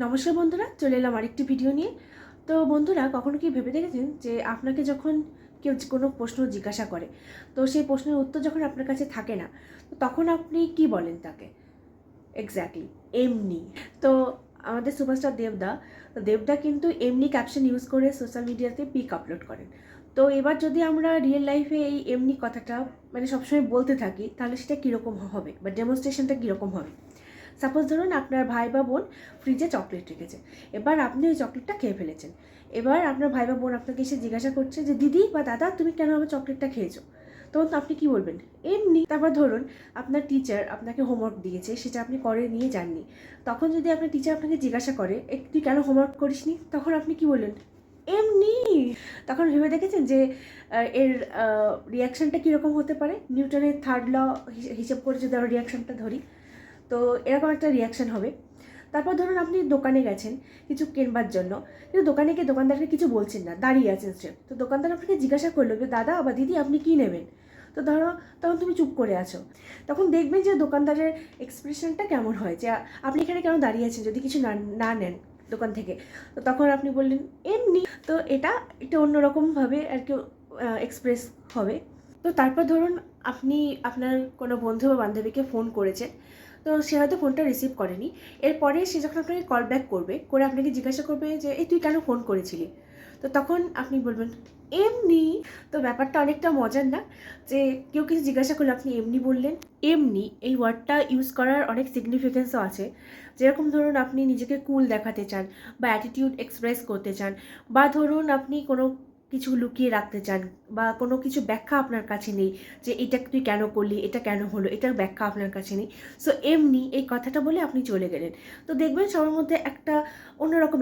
নমস্কার বন্ধুরা, চলে এলাম আরেকটি ভিডিও নিয়ে। তো বন্ধুরা, কখনো কি ভেবে দেখেছেন যে আপনাকে যখন কেউ কোনো প্রশ্ন জিজ্ঞাসা করে, তো সেই প্রশ্নের উত্তর যখন আপনার কাছে থাকে না, তো তখন আপনি কি বলেন তাকে? এক্স্যাক্টলি, এমনি। তো আমাদের সুপারস্টার দেবদা কিন্তু এমনি ক্যাপশন ইউজ করে সোশ্যাল মিডিয়াতে পিক আপলোড করেন। তো এবার যদি আমরা রিয়েল লাইফে এই এমনি কথাটা মানে সবসময় বলতে থাকি, তাহলে সেটা কীরকম হবে বা ডেমনস্ট্রেশনটা কীরকম হবে? সাপোজ ধরুন আপনার ভাই বা বোন ফ্রিজে চকলেট রেখেছে, এবার আপনি ওই চকলেটটা খেয়ে ফেলেছেন। এবার আপনার ভাই বা বোন আপনাকে এসে জিজ্ঞাসা করছে যে দিদি বা দাদা, তুমি কেন আমার চকলেটটা খেয়েছো? তখন তো আপনি কি বলবেন? এমনি। তারপর ধরুন আপনার টিচার আপনাকে হোমওয়ার্ক দিয়েছে, সেটা আপনি করে নিয়ে যাননি। তখন যদি আপনার টিচার আপনাকে জিজ্ঞাসা করে তুই কেন হোমওয়ার্ক করিসনি, তখন আপনি কি বললেন? এমনি। তখন ভেবে দেখেছেন যে এর রিয়াকশানটা কীরকম হতে পারে? নিউটনের থার্ড ল হিসেব করে যদি আমরা রিয়াকশানটা ধরি, তো এরকম একটা রিয়াকশান হবে। তারপর ধরুন আপনি দোকানে গেছেন কিছু কেনবার জন্য, কিন্তু দোকানে গিয়ে দোকানদারকে কিছু বলছেন না, দাঁড়িয়ে আছেন স্রেফ। তো দোকানদার আপনাকে জিজ্ঞাসা করলো যে দাদা বা দিদি, আপনি কী নেবেন? তো ধরো তখন তুমি চুপ করে আছো। তখন দেখবেন যে দোকানদারের এক্সপ্রেশনটা কেমন হয়, যে আপনি এখানে কেন দাঁড়িয়ে আছেন যদি কিছু না নেন দোকান থেকে। তো তখন আপনি বললেন এমনি। তো এটা একটা অন্যরকমভাবে আর কি এক্সপ্রেস হবে। তো তারপর ধরুন আপনি আপনার কোনো বন্ধু বা বান্ধবীকে ফোন করেছেন, তো সে হয়তো ফোনটা রিসিভ করেনি। এরপরে সে যখন আপনাকে কল ব্যাক করবে, করে আপনাকে জিজ্ঞাসা করবে যে তুই কেন ফোন করেছিলি? তো তখন আপনি বলবেন এমনি। তো ব্যাপারটা অনেকটা মজার না, যে কেউ কিছু জিজ্ঞাসা করলে আপনি এমনি বললেন। এমনি এই ওয়ার্ডটা ইউজ করার অনেক সিগনিফিকেন্সও আছে। যেরকম ধরুন আপনি নিজেকে কুল দেখাতে চান বা অ্যাটিটিউড এক্সপ্রেস করতে চান, বা ধরুন আপনি কোনো কিছু লুকিয়ে রাখতে চান, বা কোনো কিছু ব্যাখ্যা আপনার কাছে নেই যে এটা তুই কেন করলি, এটা কেন হলো, এটার ব্যাখ্যা আপনার কাছে নেই। সো এমনি এই কথাটা বলে আপনি চলে গেলেন। তো দেখবেন সবার মধ্যে একটা অন্যরকম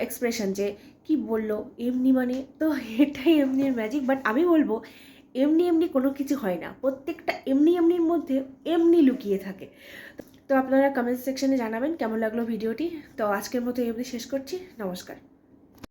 এক্সপ্রেশন, যে কি বললো এমনি মানে। তো এটাই এমনির ম্যাজিক। বাট আমি বলবো এমনি এমনি কোনো কিছু হয় না, প্রত্যেকটা এমনি এমনির মধ্যে এমনি লুকিয়ে থাকে। তো আপনারা কমেন্ট সেকশনে জানাবেন কেমন লাগলো ভিডিওটি। তো আজকের মতো এই অবধি শেষ করছি। নমস্কার।